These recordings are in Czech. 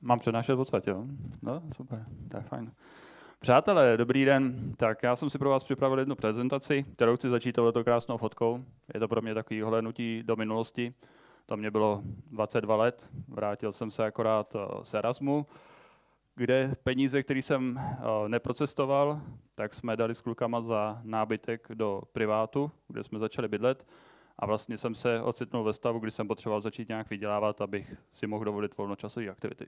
Mám přednášet v podstatě, jo? No, super, tak fajn. Přátelé, dobrý den. Tak já jsem si pro vás připravil jednu prezentaci, kterou chci začít touto krásnou fotkou. Je to pro mě takový ohlédnutí do minulosti. To mě bylo 22 let, vrátil jsem se akorát z Erasmu, kde peníze, které jsem neprocestoval, tak jsme dali s klukama za nábytek do privátu, kde jsme začali bydlet. A vlastně jsem se ocitnul ve stavu, kdy jsem potřeboval začít nějak vydělávat, abych si mohl dovolit volnočasové aktivity.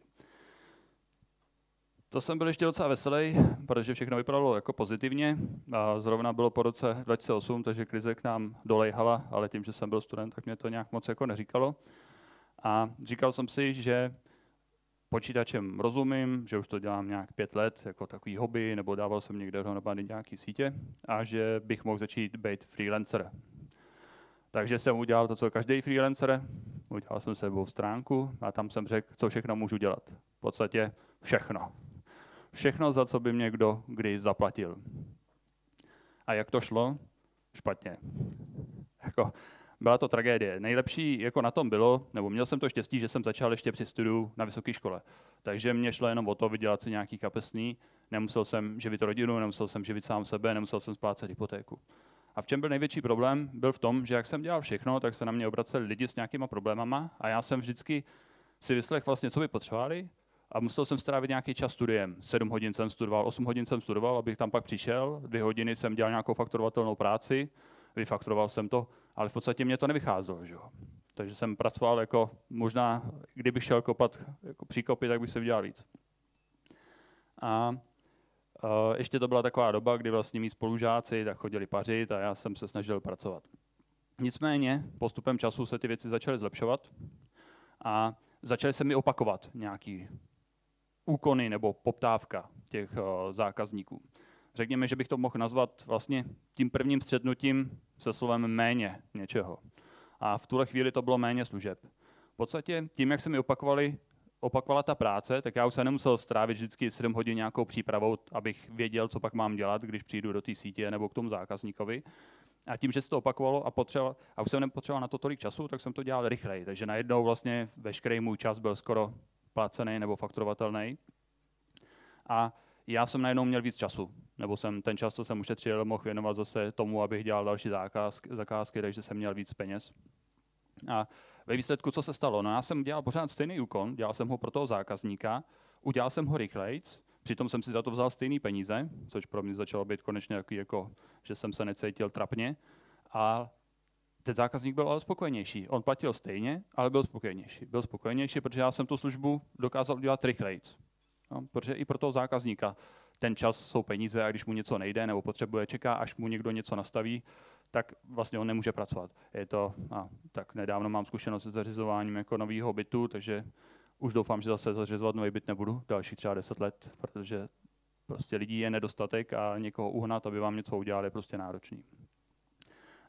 To jsem byl ještě docela veselý, protože všechno vypadalo jako pozitivně. A zrovna bylo po roce 2008, takže krize k nám dolejhala, ale tím, že jsem byl student, tak mě to nějak moc jako neříkalo. A říkal jsem si, že počítačem rozumím, že už to dělám nějak 5 let jako takový hobby, nebo dával jsem někde dohromady nějaký sítě a že bych mohl začít být freelancer. Takže jsem udělal to, co každý freelancer. Udělal jsem se webovou stránku a tam jsem řekl, co všechno můžu dělat. V podstatě všechno. Všechno, za co by mě kdo kdy zaplatil. A jak to šlo? Špatně. Byla to tragédie. Nejlepší jako na tom bylo, nebo měl jsem to štěstí, že jsem začal ještě při studiu na vysoké škole. Takže mě šlo jenom o to vydělat si nějaký kapesný. Nemusel jsem živit rodinu, nemusel jsem živit sám sebe, nemusel jsem splácet hypotéku. A v čem byl největší problém? Byl v tom, že jak jsem dělal všechno, tak se na mě obraceli lidi s nějakýma problémama a já jsem vždycky si vyslechl vlastně, co by potřebovali a musel jsem strávit nějaký čas studiem. 7 hodin jsem studoval, 8 hodin jsem studoval, abych tam pak přišel, 2 hodiny jsem dělal nějakou fakturovatelnou práci, vyfakturoval jsem to, ale v podstatě mě to nevycházelo. Že? Takže jsem pracoval jako možná, kdybych šel kopat jako příkopy, tak bych se vydělal víc. A ještě to byla taková doba, kdy vlastně mý spolužáci tak chodili pařit a já jsem se snažil pracovat. Nicméně postupem času se ty věci začaly zlepšovat a začaly se mi opakovat nějaký úkony nebo poptávka těch zákazníků. Řekněme, že bych to mohl nazvat vlastně tím prvním střetnutím se slovem méně něčeho. A v tuhle chvíli to bylo méně služeb. V podstatě tím, jak se mi opakovala ta práce, tak já už se nemusel strávit vždycky 7 hodin nějakou přípravou, abych věděl, co pak mám dělat, když přijdu do té sítě nebo k tomu zákazníkovi. A tím, že se to opakovalo a už jsem nepotřeboval na to tolik času, tak jsem to dělal rychleji. Takže najednou vlastně veškerý můj čas byl skoro placený nebo fakturovatelný. A já jsem najednou měl víc času. Nebo jsem ten čas, co jsem ušetřil, mohl věnovat zase tomu, abych dělal další zakázky, takže jsem měl víc peněz. A ve výsledku, co se stalo? No, já jsem dělal pořád stejný úkon, dělal jsem ho pro toho zákazníka, udělal jsem ho rychlejc, přitom jsem si za to vzal stejný peníze, což pro mě začalo být konečně jako, že jsem se necítil trapně. A ten zákazník byl ale spokojenější. On platil stejně, ale byl spokojenější. Byl spokojenější, protože já jsem tu službu dokázal udělat rychlejc. No, protože i pro toho zákazníka ten čas jsou peníze a když mu něco nejde nebo potřebuje, čeká, až mu někdo něco nastaví, tak vlastně on nemůže pracovat. Je to, tak nedávno mám zkušenost se zařizováním jako nového bytu, takže už doufám, že zase zařizovat nový byt nebudu dalších třeba 10 let, protože prostě lidí je nedostatek a někoho uhnat, aby vám něco udělal, je prostě náročný.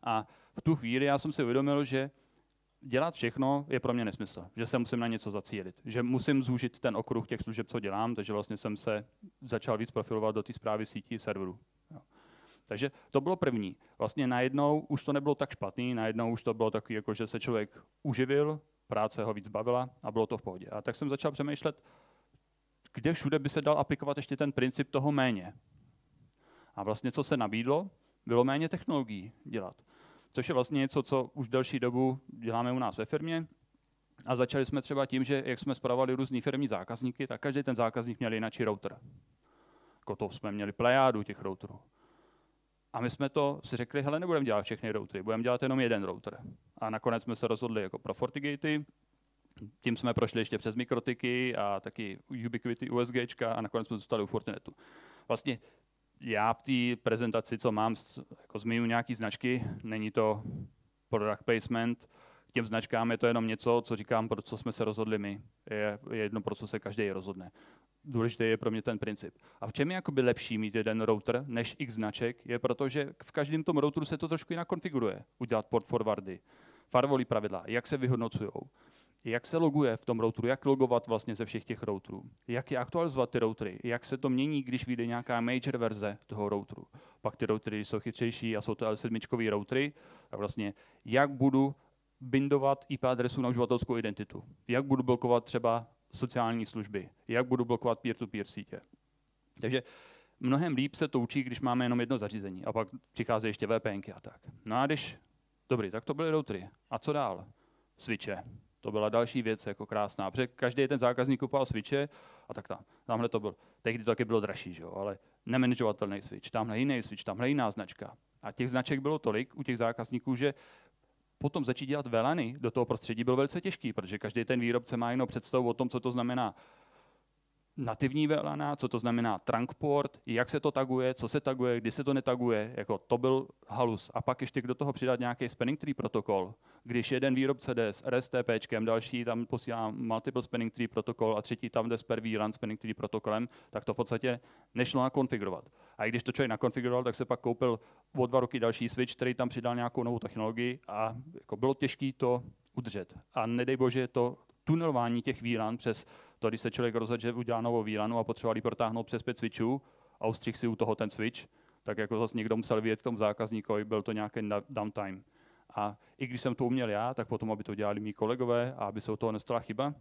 A v tu chvíli já jsem si uvědomil, že dělat všechno je pro mě nesmysl, že se musím na něco zacílit, že musím zúžit ten okruh těch služeb, co dělám, takže vlastně jsem se začal víc profilovat do té správy sítí serverů. Takže to bylo první. Vlastně najednou už to nebylo tak špatný, najednou už to bylo takový, jako že se člověk uživil, práce ho víc bavila a bylo to v pohodě. A tak jsem začal přemýšlet, kde všude by se dal aplikovat ještě ten princip toho méně. A vlastně co se nabídlo, bylo méně technologií dělat. Což je vlastně něco, co už delší dobu děláme u nás ve firmě. A začali jsme třeba tím, že jak jsme spravovali různý firmní zákazníky, tak každý ten zákazník měl jináčí router. Jako to jsme měli plejádu těch routerů. A my jsme to si řekli, hele, nebudeme dělat všechny routery, budeme dělat jenom jeden router. A nakonec jsme se rozhodli jako pro FortiGatey, tím jsme prošli ještě přes Mikrotiky a taky Ubiquiti USGčka a nakonec jsme zůstali u Fortinetu. Vlastně já v té prezentaci, co mám, jako zmiňuji nějaký značky, není to product placement, k těm značkám je to jenom něco, co říkám, pro co jsme se rozhodli my. Je jedno, pro co se každý rozhodne. Důležitý je pro mě ten princip. A v čem je jakoby lepší mít jeden router než x značek, je proto, že v každém tom routeru se to trošku jinak konfiguruje. Udělat port forwardy, firewall pravidla, jak se vyhodnocují, jak se loguje v tom routeru, jak logovat vlastně ze všech těch routerů, jak je aktualizovat ty routery, jak se to mění, když vyjde nějaká major verze toho routeru. Pak ty routery jsou chytřejší a jsou to L7 routery, a vlastně jak budu bindovat IP adresu na uživatelskou identitu, jak budu blokovat třeba sociální služby, jak budu blokovat peer-to-peer sítě. Takže mnohem líp se to učí, když máme jenom jedno zařízení a pak přicházejí ještě VPNky a tak. No a dobrý, tak to byly routery. A co dál? Switche. To byla další věc jako krásná, protože každý ten zákazník kupoval switche a tak tamhle to byl. Tehdy to taky bylo dražší, že jo, ale nemanažovatelný switch, tamhle jiný switch, tamhle jiná značka. A těch značek bylo tolik u těch zákazníků, že potom začít dělat VLANy do toho prostředí bylo velice těžký, protože každý ten výrobce má jinou představu o tom, co to znamená nativní VLAN, co to znamená trunk port, jak se to taguje, co se taguje, kdy se to netaguje, jako to byl halus. A pak ještě do toho přidat nějaký spanning tree protokol. Když jeden výrobce jde s RSTPčkem, další tam posílá multiple spanning tree protokol a třetí tam jde s per VLAN spanning tree protokolem, tak to v podstatě nešlo nakonfigurovat. A i když to člověk nakonfiguroval, tak se pak koupil o 2 roky další switch, který tam přidal nějakou novou technologii a jako bylo těžké to udržet. A nedej bože to tunelování těch VLAN přes to, když se člověk rozhodl, že udělá novou VLANu a potřeboval ji protáhnout přes 5 switchů a ustřih si u toho ten switch, tak jako zase někdo musel vyjet k tomu zákazníkovi, byl to nějaký downtime. A i když jsem to uměl já, tak potom, aby to dělali mý kolegové a aby se u toho nestala chyba,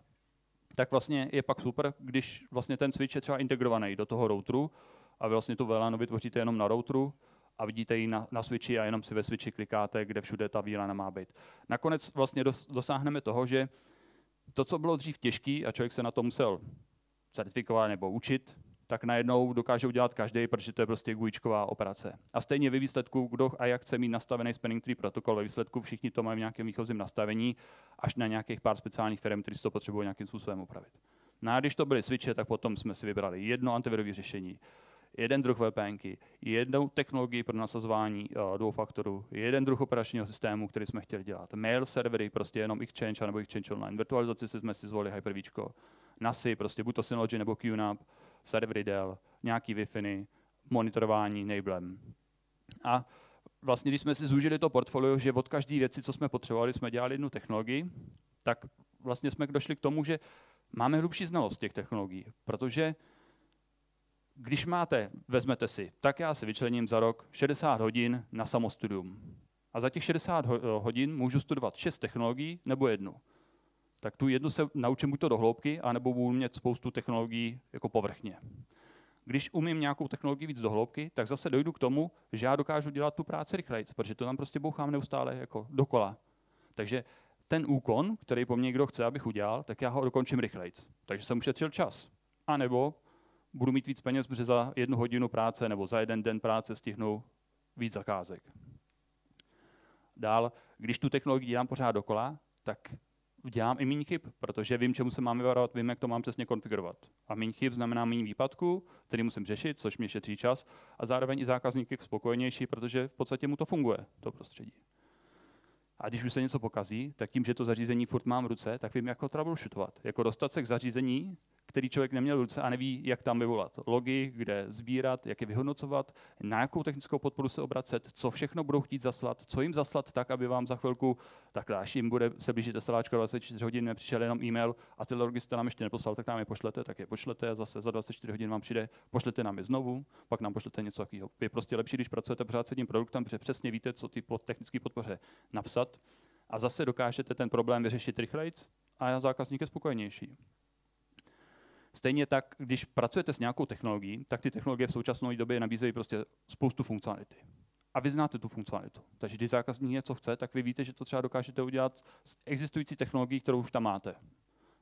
tak vlastně je pak super, když vlastně ten switch je třeba integrovaný do toho routeru a vy vlastně tu VLANu vytvoříte jenom na routeru a vidíte ji na switchi a jenom si ve switchi klikáte, kde všude ta VLAN má být. Nakonec vlastně dosáhneme toho, že to, co bylo dřív těžký a člověk se na to musel certifikovat nebo učit, tak najednou dokáže udělat každý, protože to je prostě GUIčková operace. A stejně ve výsledku, kdo a jak chce mít nastavený spanning tree protokol, ve výsledku všichni to mají v nějakém výchozím nastavení, až na nějakých pár speciálních firm, kteří to potřebují nějakým způsobem upravit. No a když to byly switche, tak potom jsme si vybrali jedno antivirové řešení, jeden druh VPNky, jednou technologii pro nasazování dvou faktorů, jeden druh operačního systému, který jsme chtěli dělat. Mail servery, prostě jenom Exchange nebo Exchange Online. Virtualizaci jsme si zvolili Hyper-V, NASy, prostě buď to Synology nebo QNAP, servery Dell, nějaký Wi-Fi, monitorování Nablem. A vlastně, když jsme si zúžili to portfolio, že od každé věci, co jsme potřebovali, jsme dělali jednu technologii, tak vlastně jsme došli k tomu, že máme hlubší znalost těch technologií, protože když vezmete si, tak já si vyčlením za rok 60 hodin na samostudium. A za těch 60 hodin můžu studovat 6 technologií nebo jednu. Tak tu jednu se naučím buď to do hloubky, anebo budu mít spoustu technologií jako povrchně. Když umím nějakou technologii víc do hloubky, tak zase dojdu k tomu, že já dokážu dělat tu práci rychleji, protože to tam prostě bouchám neustále jako dokola. Takže ten úkon, který po mně kdo chce, abych udělal, tak já ho dokončím rychleji. Takže jsem ušetřil čas. A nebo budu mít víc peněz, protože za 1 hodinu práce nebo za 1 den práce stihnu víc zakázek. Dál, když tu technologii dělám pořád dokola, tak dělám i méně chyb, protože vím, čemu se mám vyvarovat, vím, jak to mám přesně konfigurovat. A méně chyb znamená méně výpadků, který musím řešit, což mi šetří čas, a zároveň i zákazník je spokojenější, protože v podstatě mu to funguje, to prostředí. A když už se něco pokazí, tak tím, že to zařízení furt mám v ruce, tak vím, jak ho troubleshootovat. Jako dostat se k zařízení, který člověk neměl v ruce a neví, jak tam vyvolat logy, kde sbírat, jak je vyhodnocovat, na jakou technickou podporu se obracet, co všechno budou chtít zaslat, co jim zaslat tak, aby vám za chvilku, takhle až jim bude se blížit SLAčko 24 hodin, nepřišel jenom e-mail a ty logy jste nám ještě neposlal, tak nám je pošlete, tak je pošlete a zase za 24 hodin vám přijde, pošlete nám je znovu, pak nám pošlete něco takového. Je prostě lepší, když pracujete pořád s jedním produktem, protože přesně víte, co ty technické podpoře napsat a zase dokážete ten problém vyřešit rychleji a zákazník je spokojenější. Stejně tak, když pracujete s nějakou technologií, tak ty technologie v současné době nabízejí prostě spoustu funkcionality. A vy znáte tu funkcionalitu. Takže když zákazník něco chce, tak vy víte, že to třeba dokážete udělat s existující technologií, kterou už tam máte.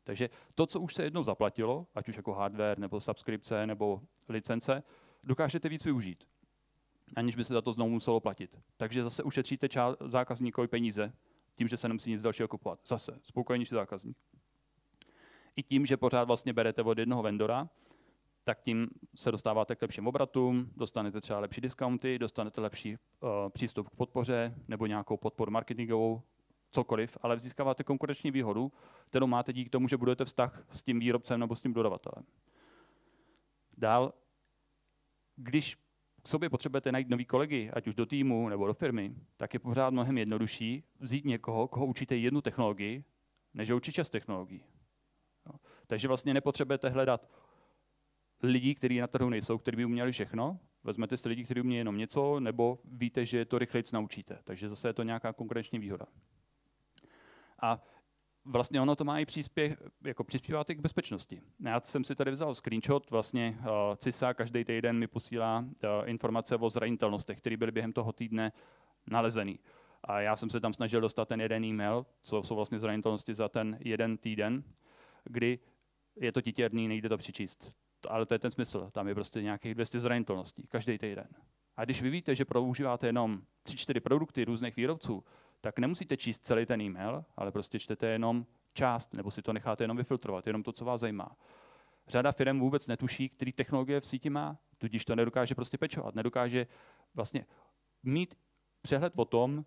Takže to, co už se jednou zaplatilo, ať už jako hardware, nebo subskripce, nebo licence, dokážete víc využít, aniž by se za to znovu muselo platit. Takže zase ušetříte zákazníkovi peníze, tím, že se nemusí nic dalšího kupovat. Zase spokojenější zákazník. I tím, že pořád vlastně berete od jednoho vendora, tak tím se dostáváte k lepším obratům, dostanete třeba lepší discounty, dostanete lepší přístup k podpoře nebo nějakou podporu marketingovou, cokoliv, ale získáváte konkurenční výhodu, kterou máte díky tomu, že budete vztah s tím výrobcem nebo s tím dodavatelem. Dál, když k sobě potřebujete najít nový kolegy, ať už do týmu nebo do firmy, tak je pořád mnohem jednodušší vzít někoho, koho učíte jednu technologii, než učit 6 technologií. Takže vlastně nepotřebujete hledat lidi, kteří na trhu nejsou, kteří by uměli všechno. Vezmete si lidi, kteří umějí jenom něco, nebo víte, že to rychleji naučíte. Takže zase je to nějaká konkurenční výhoda. A vlastně ono to má i přispívá k bezpečnosti. Já jsem si tady vzal screenshot, vlastně CISA každý týden mi posílá informace o zranitelnostech, které byly během toho týdne nalezený. A já jsem se tam snažil dostat ten jeden e-mail, co jsou vlastně zranitelnosti za ten jeden týden, kdy je to titěrný, nejde to přečíst. Ale to je ten smysl, tam je prostě nějakých 200 zranitelností, každý týden. A když vy víte, že používáte jenom 3-4 produkty různých výrobců, tak nemusíte číst celý ten e-mail, ale prostě čtete jenom část, nebo si to necháte jenom vyfiltrovat, jenom to, co vás zajímá. Řada firm vůbec netuší, který technologie v síti má, tudíž to nedokáže prostě pečovat, nedokáže vlastně mít přehled o tom,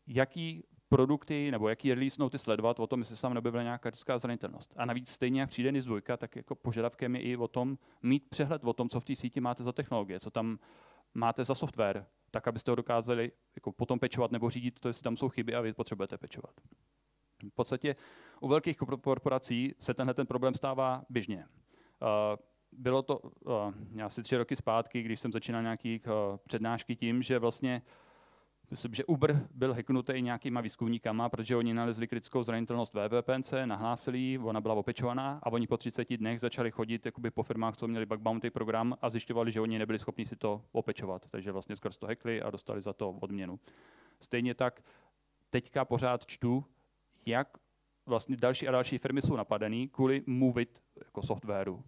jaký produkty nebo jaký release noty sledovat, o tom, jestli se tam neobjevila nějaká kritická zranitelnost. A navíc stejně jak přijde NIS 2, tak jako požadavkem je i o tom mít přehled o tom, co v té síti máte za technologie, co tam máte za software, tak abyste ho dokázali jako potom pečovat nebo řídit to, jestli tam jsou chyby a vy potřebujete pečovat. V podstatě u velkých korporací se tenhle ten problém stává běžně. Bylo to asi 3 roky zpátky, když jsem začínal nějaký přednášky tím, že vlastně myslím, že Uber byl hacknutý nějakýma výzkumníkama, protože oni nalezli kritickou zranitelnost VPNC, nahlásili ji, ona byla opečovaná a oni po 30 dnech začali chodit jakoby po firmách, co měli bug bounty program a zjišťovali, že oni nebyli schopni si to opečovat. Takže vlastně skrz to hackli a dostali za to odměnu. Stejně tak teďka pořád čtu, jak vlastně další a další firmy jsou napadený kvůli Moveit jako softwaru.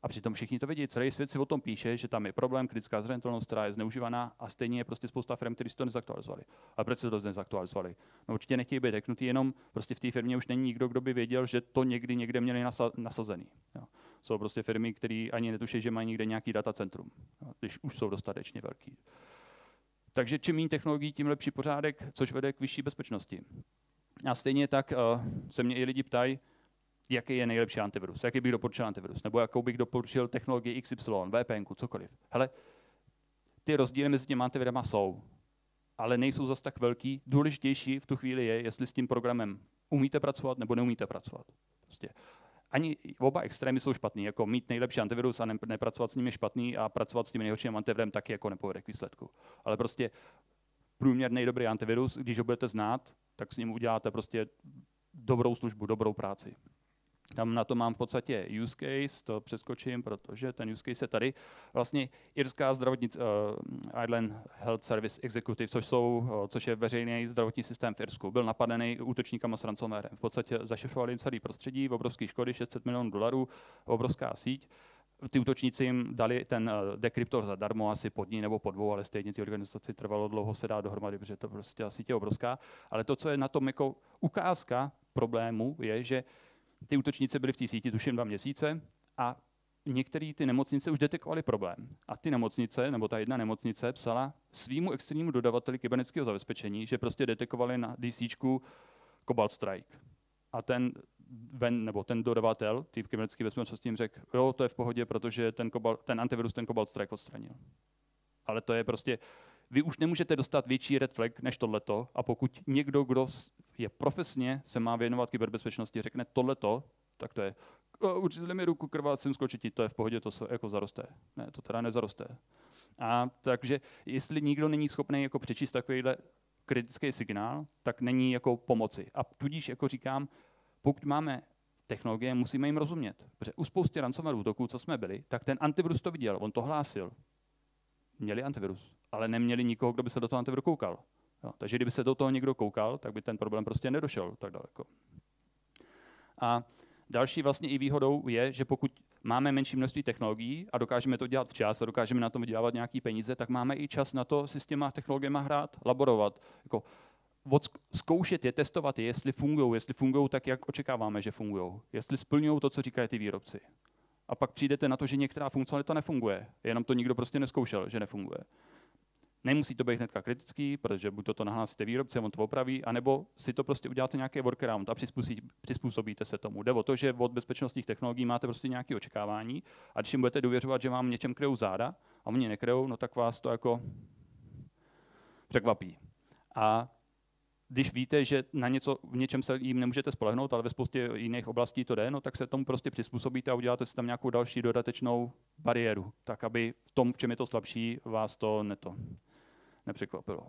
A přitom všichni to vědí, celý svět si o tom píše, že tam je problém, kritická zranitelnost, která je zneužívaná a stejně je prostě spousta firm, které si to nezaktualizovali. A proč se to nezaktualizovali? No určitě nechtějí být hacknutý, jenom prostě v té firmě už není nikdo, kdo by věděl, že to někde měli nasazený. Jo. Jsou prostě firmy, které ani netuší, že mají někde nějaký datacentrum, jo, když už jsou dostatečně velký. Takže čím méně technologií, tím lepší pořádek, což vede k vyšší bezpečnosti. A stejně tak se mě i lidi ptají, jaký je nejlepší antivirus, jaký bych doporučil antivirus, nebo jakou bych doporučil technologii XY, VPN, cokoliv. Hele, ty rozdíly mezi těmi antivirama jsou, ale nejsou zas tak velký. Důležitější v tu chvíli je, jestli s tím programem umíte pracovat nebo neumíte pracovat. Prostě. Ani oba extrémy jsou špatný, jako mít nejlepší antivirus a nepracovat s ním je špatný a pracovat s tím nejhorším antivirem taky jako nepovede k výsledku. Ale prostě průměrný dobrý antivirus, když ho budete znát, tak s ním uděláte prostě dobrou službu, dobrou práci. Tam na to mám v podstatě use case, to přeskočím, protože ten use case je tady. Vlastně irská Ireland Health Service Executive, což je veřejný zdravotní systém v Irsku, byl napadený útočníkama s ransomwarem. V podstatě zašifrovali celý prostředí, obrovské škody, $600 milionů, obrovská síť. Ty útočníci jim dali ten dekryptor zadarmo, asi po dní nebo po 2, ale stejně ty organizaci trvalo dlouho se dá dohromady, protože to prostě síť je obrovská. Ale to, co je na tom jako ukázka problému, je, že ty útočníci byli v té síti tuším 2 měsíce a některé ty nemocnice už detekovaly problém. A ty nemocnice, nebo ta jedna nemocnice, psala svýmu externímu dodavateli kybernetického zabezpečení, že prostě detekovali na DCčku Cobalt Strike. A ten dodavatel, ty kybernetické bezpečnosti jim řekl, jo, to je v pohodě, protože ten antivirus ten Cobalt Strike odstranil. Ale to je prostě, vy už nemůžete dostat větší red flag než tohleto a pokud někdo, kdo je profesně, se má věnovat kyberbezpečnosti, řekne tohleto, tak to je, uřízli mi ruku, krvácím, skočit, to je v pohodě, to se jako zaroste. Ne, to teda nezaroste. A takže jestli nikdo není schopný jako přečíst takovýhle kritický signál, tak není jako pomoci. A tudíž jako říkám, pokud máme technologie, musíme jim rozumět. Protože u spousty ransomware útoků, co jsme byli, tak ten antivirus to viděl, on to hlásil. Měli antivirus, ale neměli nikoho, kdo by se do toho antiviru koukal. Jo, takže kdyby se do toho někdo koukal, tak by ten problém prostě nedošel tak daleko. A další vlastně i výhodou je, že pokud máme menší množství technologií a dokážeme to dělat včas a dokážeme na tom vydělávat nějaký peníze, tak máme i čas na to si s těma technologiemi hrát, laborovat. Jako zkoušet je, testovat je, jestli fungují tak, jak očekáváme, že fungují. Jestli splňují to, co říkají ty výrobci. A pak přijdete na to, že některá funkcionalita nefunguje. Jenom to nikdo prostě nezkoušel, že nefunguje. Nemusí to být hnedka kritický, protože buď to nahlásíte výrobci, on to opraví, anebo si to prostě uděláte nějaký workaround a přizpůsobíte se tomu. Jde o to, že od bezpečnostních technologií máte prostě nějaké očekávání a když jim budete důvěřovat, že vám něčem kryjou záda a oni nekryjou, no tak vás to jako překvapí. A když víte, že v něčem se jim nemůžete spolehnout, ale ve spoustě jiných oblastí to jde, no tak se tomu prostě přizpůsobíte a uděláte si tam nějakou další dodatečnou bariéru, tak aby v tom, v čem je to slabší, vás to nepřekvapilo.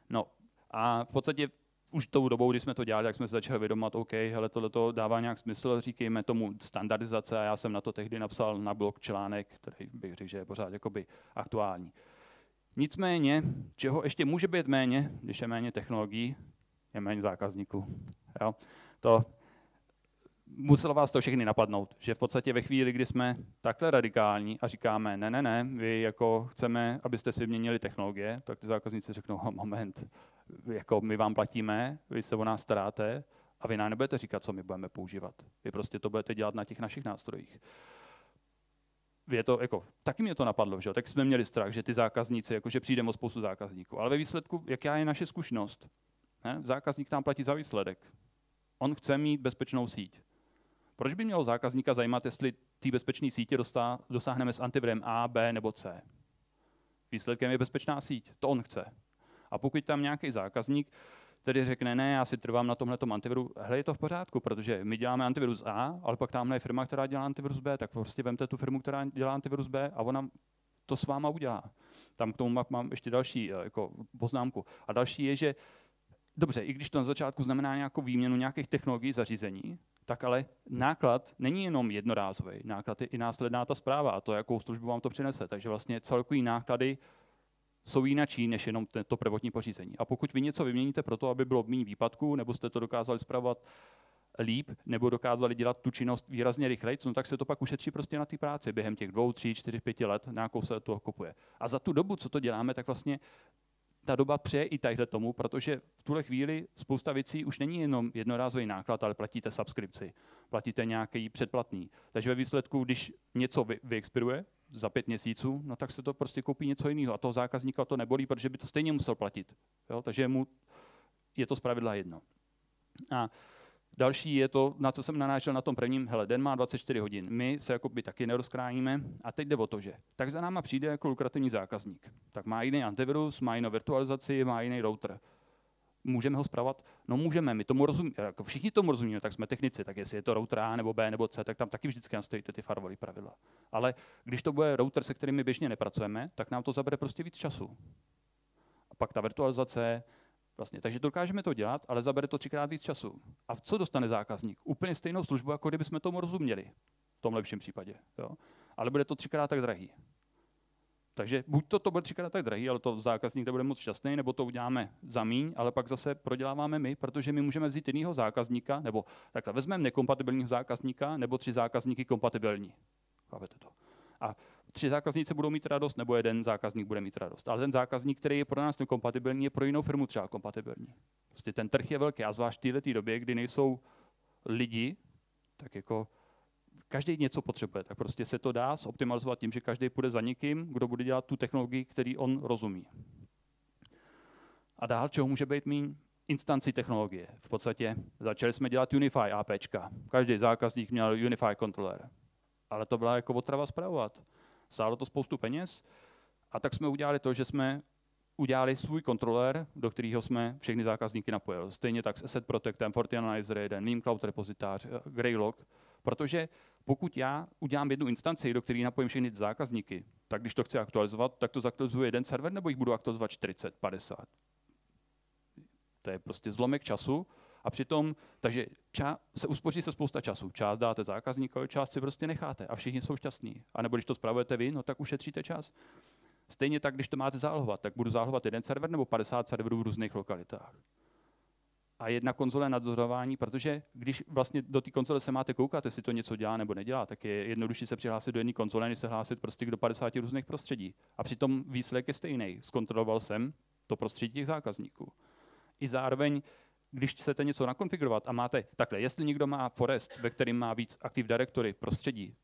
No a v podstatě už tou dobou, když jsme to dělali, tak jsme se začali vědomat, OK, hele, tohleto dává nějak smysl, říkejme tomu standardizace, a já jsem na to tehdy napsal na blog článek, který bych řekl, že je pořád jakoby aktuální. Nicméně, čeho ještě může být méně, když je méně technologií, je méně zákazníků. Jo? To muselo vás to všechny napadnout, že v podstatě ve chvíli, kdy jsme takhle radikální a říkáme, ne, vy jako chceme, abyste si měnili technologie, tak ty zákazníci řeknou, moment, jako my vám platíme, vy se o nás staráte a vy nám nebudete říkat, co my budeme používat. Vy prostě to budete dělat na těch našich nástrojích. Je to, jako, taky mě to napadlo, že? Tak jsme měli strach, že ty zákazníci, jakože přijdeme o spoustu zákazníků. Ale ve výsledku, jaká je naše zkušenost? Ne? Zákazník nám platí za výsledek. On chce mít bezpečnou síť. Proč by mělo zákazníka zajímat, jestli té bezpečné sítě dosáhneme s antivirem A, B nebo C? Výsledkem je bezpečná síť. To on chce. A pokud tam nějaký zákazník tedy řekne, ne, já si trvám na tomhletom antiviru, hele, je to v pořádku, protože my děláme antivirus A, ale pak tamhle je firma, která dělá antivirus B, tak prostě vemte tu firmu, která dělá antivirus B a ona to s váma udělá. Tam k tomu mám ještě další jako poznámku. A další je, že dobře, i když to na začátku znamená nějakou výměnu nějakých technologií zařízení, tak ale náklad není jenom jednorázový, náklad je i následná ta správa a to, jakou službu vám to přinese. Takže vlastně celkový náklady jsou jinačí než jenom to prvotní pořízení. A pokud vy něco vyměníte pro to, aby bylo méně výpadků, nebo jste to dokázali spravovat líp, nebo dokázali dělat tu činnost výrazně rychleji, no tak se to pak ušetří prostě na té práci během těch 2, 3, 4, 5 let, nějakou se to kupuje. A za tu dobu, co to děláme, tak vlastně ta doba přeje i tadyhle tomu, protože v tuhle chvíli spousta věcí už není jenom jednorázový náklad, ale platíte subskripci, platíte nějaký předplatný. Takže ve výsledku, když něco vyexpiruje za 5 měsíců, no tak se to prostě koupí něco jiného a toho zákazníka to nebolí, protože by to stejně musel platit. Jo? Takže je to zpravidla jedno. A další je to, na co jsem nanášel na tom prvním, hele, den má 24 hodin, my se jakoby taky nerozkrájíme a teď jde o to, že tak za náma přijde jako lukrativní zákazník. Tak má jiný antivirus, má jinou virtualizaci, má jiný router. Můžeme ho spravovat? No můžeme, my tomu rozumíme, jako všichni tomu rozumíme, tak jsme technici, tak jestli je to router A nebo B nebo C, tak tam taky vždycky nastavíte ty firewall pravidla. Ale když to bude router, se kterými běžně nepracujeme, tak nám to zabere prostě víc času. A pak ta virtualizace, vlastně. Takže dokážeme to dělat, ale zabere to 3krát víc času. A co dostane zákazník? Úplně stejnou službu, jako kdybychom tomu rozuměli. V tom lepším případě. Jo? Ale bude to 3krát tak drahý. Takže buď to bude 3krát tak drahý, ale to zákazník nebude moc šťastný, nebo to uděláme za míň, ale pak zase proděláváme my, protože my můžeme vzít jiného zákazníka, nebo takhle vezmeme nekompatibilního zákazníka, nebo 3 zákazníky kompatibilní. Chápete to? A 3 zákazníci budou mít radost, nebo jeden zákazník bude mít radost. Ale ten zákazník, který je pro nás nekompatibilní, je pro jinou firmu třeba kompatibilní. Prostě ten trh je velký, a zvlášť v této době, kdy nejsou lidi, tak jako každý něco potřebuje. Tak prostě se to dá zoptimalizovat tím, že každý půjde za někým, kdo bude dělat tu technologii, který on rozumí. A dál, čeho může být míň? Instanci technologie. V podstatě začali jsme dělat Unify APčka. Každý zákazník měl Unify kontroler. Ale to byla jako otrava spravovat. Stálo to spoustu peněz a tak jsme udělali to, že jsme udělali svůj kontroler, do kterého jsme všechny zákazníky napojili. Stejně tak s Asset Protectem, FortiAnalyzer 1, Veeam Cloud repozitář, Greylog, protože pokud já udělám jednu instanci, do které napojím všechny zákazníky, tak když to chci aktualizovat, tak to zaktualizuje jeden server, nebo jich budu aktualizovat 40, 50. To je prostě zlomek času. A přitom, takže uspoří se spousta času. Část dáte zákazníkovi, část si prostě necháte a všichni jsou šťastní. A nebo když to spravujete vy, no tak ušetříte čas. Stejně tak, když to máte zálohovat, tak budu zálohovat jeden server nebo 50 serverů v různých lokalitách. A jedna konzole nadzorování, protože když vlastně do té konzole se máte koukat, jestli to něco dělá nebo nedělá, tak je jednodušší se přihlásit do jedné konzole, než se hlásit prostě do 50 různých prostředí. A přitom výsledek je stejný. Zkontroloval jsem to prostředí těch zákazníků. I zároveň, když chcete něco nakonfigurovat a máte takhle, jestli někdo má Forest, ve kterém má víc Active Directory prostředí,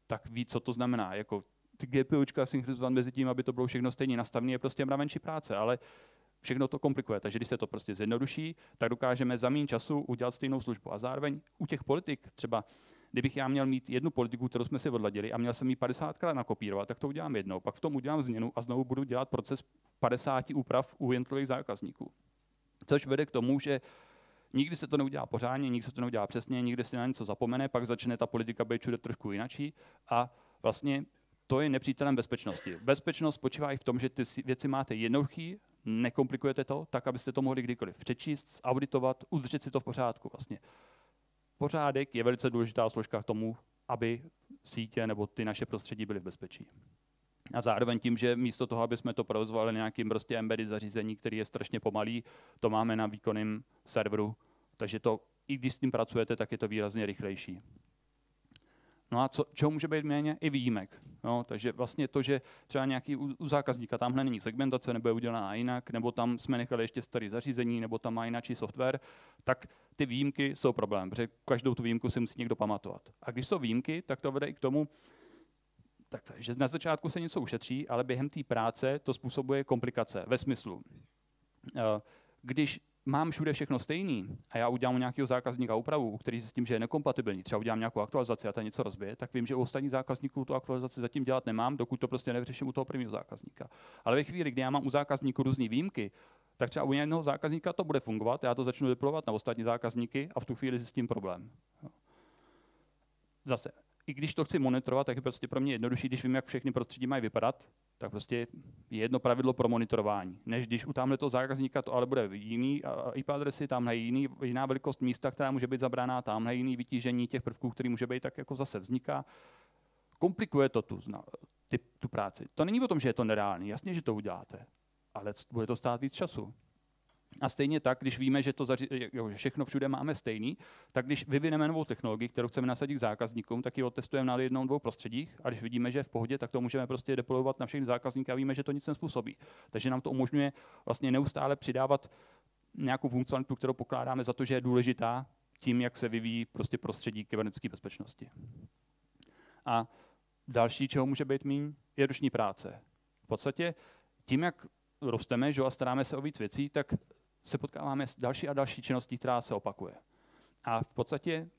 tak ví, co to znamená. Jako ty GPUčka synchronizovat mezi tím, aby to bylo všechno stejně nastavené, je prostě mravenčí práce, ale všechno to komplikuje. Takže když se to prostě zjednoduší, tak dokážeme za méně času udělat stejnou službu. A zároveň u těch politik, třeba kdybych já měl mít jednu politiku, kterou jsme si odladili a měl jsem ji 50krát nakopírovat, tak to udělám jednou. Pak v tom udělám změnu a znovu budu dělat proces 50 úprav u jednotlivých zákazníků. Což vede k tomu, že nikdy se to neudělá pořádně, nikdy se to neudělá přesně, nikdy se na něco zapomene, pak začne ta politika být všude trošku jinačí a vlastně to je nepřítelem bezpečnosti. Bezpečnost spočívá i v tom, že ty věci máte jednoduchý, nekomplikujete to, tak abyste to mohli kdykoliv přečíst, auditovat, udržet si to v pořádku. Vlastně pořádek je velice důležitá složka k tomu, aby sítě nebo ty naše prostředí byly v bezpečí. A zároveň tím, že místo toho, aby jsme to provozovali nějakým prostě embedded zařízení, který je strašně pomalý, to máme na výkonném serveru, takže to, i když s tím pracujete, tak je to výrazně rychlejší. No a čeho může být méně? I výjimek. No, takže vlastně to, že třeba nějaký u zákazníka tamhle není segmentace, nebo je udělaná jinak, nebo tam jsme nechali ještě staré zařízení, nebo tam má jináčí software, tak ty výjimky jsou problém, protože každou tu výjimku si musí někdo pamatovat. A když jsou výjimky, tak to vede i k tomu, že na začátku se něco ušetří, ale během té práce to způsobuje komplikace ve smyslu, když mám všude všechno stejný a já udělám u nějakého zákazníka úpravu, který s tím, že je nekompatibilní, třeba udělám nějakou aktualizaci a ta něco rozbije, tak vím, že u ostatních zákazníků tu aktualizaci zatím dělat nemám, dokud to prostě nevyřeším u toho prvního zákazníka. Ale ve chvíli, kdy já mám u zákazníků různé výjimky, tak třeba u jednoho zákazníka to bude fungovat, já to začnu deployovat na ostatní zákazníky a v tu chvíli zjistím problém. Zase, i když to chci monitorovat, tak je prostě pro mě jednodušší, když vím, jak všechny prostředí mají vypadat, tak prostě je jedno pravidlo pro monitorování. Než když u tamhletoho zákazníka to ale bude jiný IP adresy, tamhle jiná velikost místa, která může být zabrána, tamhle jiný vytížení těch prvků, který může být, tak jako zase vzniká. Komplikuje to tu práci. To není o tom, že je to nereálný, jasně, že to uděláte, ale bude to stát víc času. A stejně tak, když víme, že že všechno všude máme stejný, tak když vyvineme novou technologii, kterou chceme nasadit k zákazníkům, tak ji otestujeme na jednou, dvou prostředích a když vidíme, že je v pohodě, tak to můžeme prostě deployovat na všechny zákazníky a víme, že to nic nezpůsobí. Takže nám to umožňuje vlastně neustále přidávat nějakou funkcionalitu, kterou pokládáme za to, že je důležitá tím, jak se vyvíjí prostě prostředí kybernetické bezpečnosti. A další, čeho může být míň, je ruční práce. V podstatě tím, jak rosteme, že a staráme se o víc věcí, tak se potkáváme s další a další činností, která se opakuje. A v podstatě,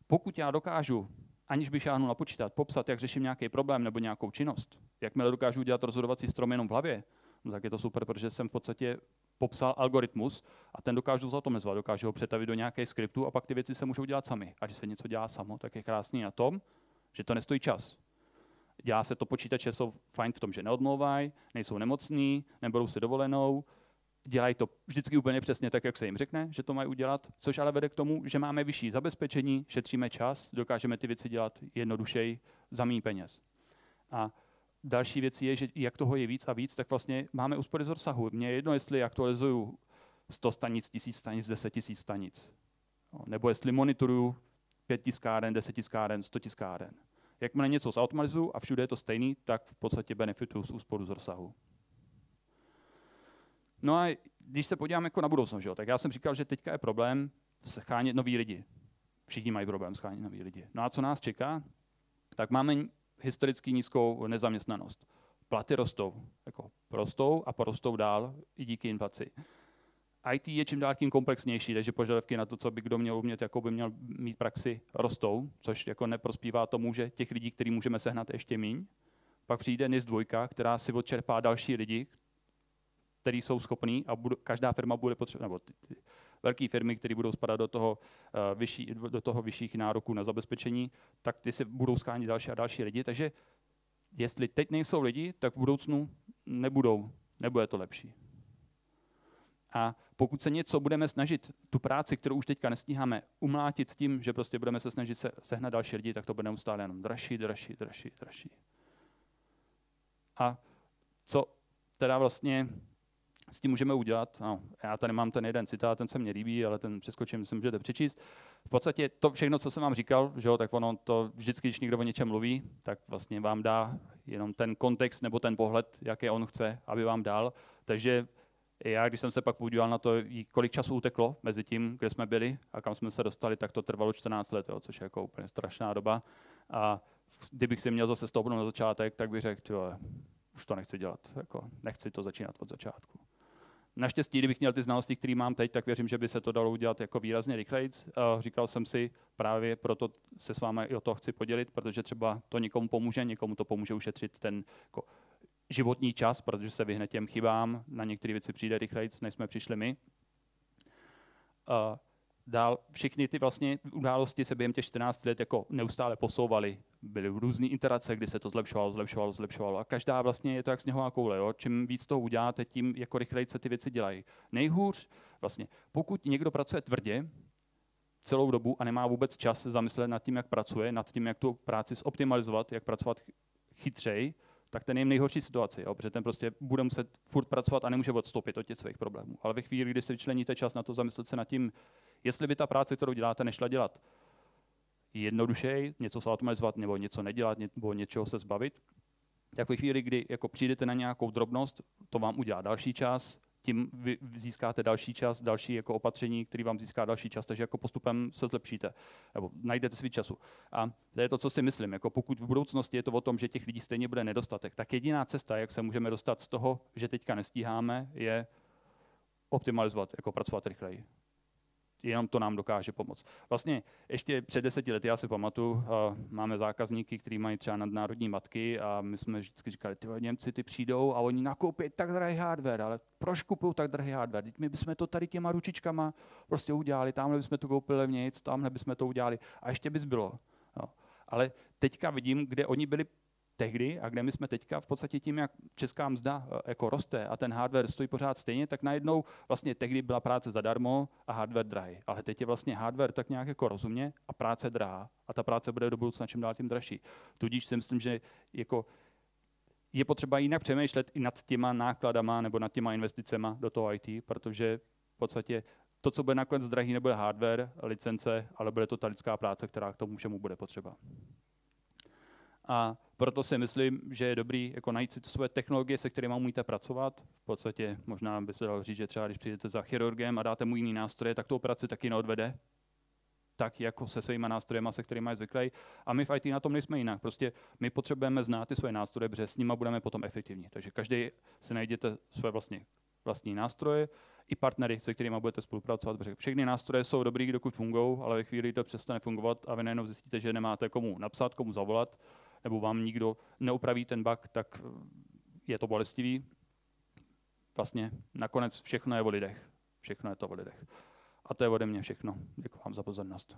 pokud já dokážu, aniž bych šáhnul na počítač, popsat, jak řeším nějaký problém nebo nějakou činnost, jakmile dokážu dělat rozhodovací strom jenom v hlavě, no tak je to super, protože jsem v podstatě popsal algoritmus a ten dokážu zautomatizovat, dokážu ho přetavit do nějaké skriptu a pak ty věci se můžou dělat sami. A když se něco dělá samo, tak je krásný na tom, že to nestojí čas. Dělá se to, počítače jsou fajn v tom, že neodmlouvají, nejsou nemocní, nebudou si dovolenou, dělají to vždycky úplně přesně tak, jak se jim řekne, že to mají udělat, což ale vede k tomu, že máme vyšší zabezpečení, šetříme čas, dokážeme ty věci dělat jednodušeji za méně peněz. A další věc je, že jak toho je víc a víc, tak vlastně máme úspory z rozsahu. Mně je jedno, jestli aktualizuju 100 stanic, 1000 stanic, 10 000 stanic. Nebo jestli monitoruju 5 tiskáren, 10 tiskáren, 100 tiskáren. Jakmile něco zautomatizuju a všude je to stejný, tak v podstatě benefituju z úsporu z rozsahu. No a když se podíváme jako na budoucnost, tak já jsem říkal, že teďka je problém schánět nový lidi. Všichni mají problém schánět nový lidi. No a co nás čeká? Tak máme historicky nízkou nezaměstnanost. Platy rostou a porostou dál i díky inflaci. IT je čím dál tím komplexnější, takže požadavky na to, co by kdo měl umět, jakou by měl mít praxi, rostou, což jako neprospívá tomu, že těch lidí, který můžeme sehnat ještě míň. Pak přijde NIS 2, která si odčerpá další lidi, kteří jsou schopní a každá firma bude potřebovat, nebo ty velké firmy, které budou spadat do toho vyšších nároků na zabezpečení, tak ty si budou schánit další a další lidi. Takže jestli teď nejsou lidi, tak v budoucnu nebude to lepší. A pokud se něco budeme snažit, tu práci, kterou už teďka nestíháme, umlátit tím, že prostě budeme se snažit sehnat další lidi, tak to bude neustále jenom dražší. A co teda vlastně s tím můžeme udělat? No, já tady mám ten jeden citát, ten se mně líbí, ale ten přeskočím, si můžete přečíst. V podstatě to všechno, co jsem vám říkal, že jo, tak ono to vždycky, když někdo o něčem mluví, tak vlastně vám dá jenom ten kontext nebo ten pohled, jaký on chce, aby vám dal. Takže já, když jsem se pak podíval na to, kolik času uteklo mezi tím, kde jsme byli a kam jsme se dostali, tak to trvalo 14 let, jo, což je jako úplně strašná doba. A kdybych si měl zase stoupnout na začátek, tak bych řekl, už to nechci dělat, jako nechci to začínat od začátku. Naštěstí, kdybych měl ty znalosti, které mám teď, tak věřím, že by se to dalo udělat jako výrazně rychleji. Říkal jsem si, právě proto se s vámi i o to chci podělit, protože třeba to někomu pomůže, někomu to pomůže ušetřit ten jako životní čas, protože se vyhne těm chybám, na některé věci přijde rychleji, než jsme přišli my. dál všechny ty vlastně události se během těch 14 let jako neustále posouvaly. Byly různé iterace, kdy se to zlepšovalo. A každá vlastně je to jak sněhová koule. Jo? Čím víc toho uděláte, tím jako rychleji se ty věci dělají. Nejhůř, vlastně, pokud někdo pracuje tvrdě celou dobu a nemá vůbec čas se zamyslet nad tím, jak pracuje, nad tím, jak tu práci zoptimalizovat, jak pracovat chytřej, tak ten je v nejhorší situaci, jo? Protože ten prostě bude muset furt pracovat a nemůže odstoupit od těch svých problémů. Ale ve chvíli, kdy si vyčleníte čas na to zamyslet se nad tím, jestli by ta práce, kterou děláte, nešla dělat jednodušeji, něco se automatizovat nebo něco nedělat, nebo něčeho se zbavit, tak ve chvíli, kdy jako přijdete na nějakou drobnost, to vám udělá další čas, tím vy získáte další čas, další jako opatření, který vám získá další čas, takže jako postupem se zlepšíte, nebo najdete svůj času. A to je to, co si myslím. Jako pokud v budoucnosti je to o tom, že těch lidí stejně bude nedostatek, tak jediná cesta, jak se můžeme dostat z toho, že teďka nestíháme, je optimalizovat, jako pracovat rychleji. Jenom to nám dokáže pomoct. Vlastně ještě před 10 lety, já si pamatuju, máme zákazníky, kteří mají třeba nadnárodní matky a my jsme vždycky říkali, Němci ty přijdou a oni nakoupí tak drahý hardware, ale proč kupují tak drahý hardware? Teď my bychom to tady těma ručičkama prostě udělali, tamhle bychom to koupili levnějc, tamhle bychom to udělali a ještě bys bylo. No. Ale teďka vidím, kde oni byli tehdy a kde my jsme teďka v podstatě tím, jak česká mzda jako roste a ten hardware stojí pořád stejně, tak najednou vlastně tehdy byla práce zadarmo a hardware drahý. Ale teď je vlastně hardware tak nějak jako rozumně a práce drahá. A ta práce bude do budoucna čím dál tím dražší. Tudíž si myslím, že jako je potřeba jinak přemýšlet i nad těma nákladama nebo nad těma investicema do toho IT, protože v podstatě to, co bude nakonec drahý, nebude hardware, licence, ale bude to ta lidská práce, která k tomu všemu bude potřeba. A proto si myslím, že je dobrý jako najít si své technologie, se kterými umíte pracovat. V podstatě možná by se dalo říct, že třeba když přijdete za chirurgem a dáte mu jiný nástroje, tak tu operaci taky neodvede. Tak jako se svými nástroji, se kterými je zvyklý. A my v IT na tom nejsme jinak. Prostě my potřebujeme znát ty své nástroje, protože s nimi budeme potom efektivní. Takže každý si najděte své vlastní nástroje i partnery, se kterými budete spolupracovat. Protože všechny nástroje jsou dobrý, dokud fungují, ale ve chvíli, kdy to přestane fungovat a vy najednou zjistíte, že nemáte komu napsat, komu zavolat, nebo vám nikdo neupraví ten bug, tak je to bolestivý. Vlastně nakonec všechno je o lidech. Všechno je to o lidech. A to je ode mě všechno. Děkuji vám za pozornost.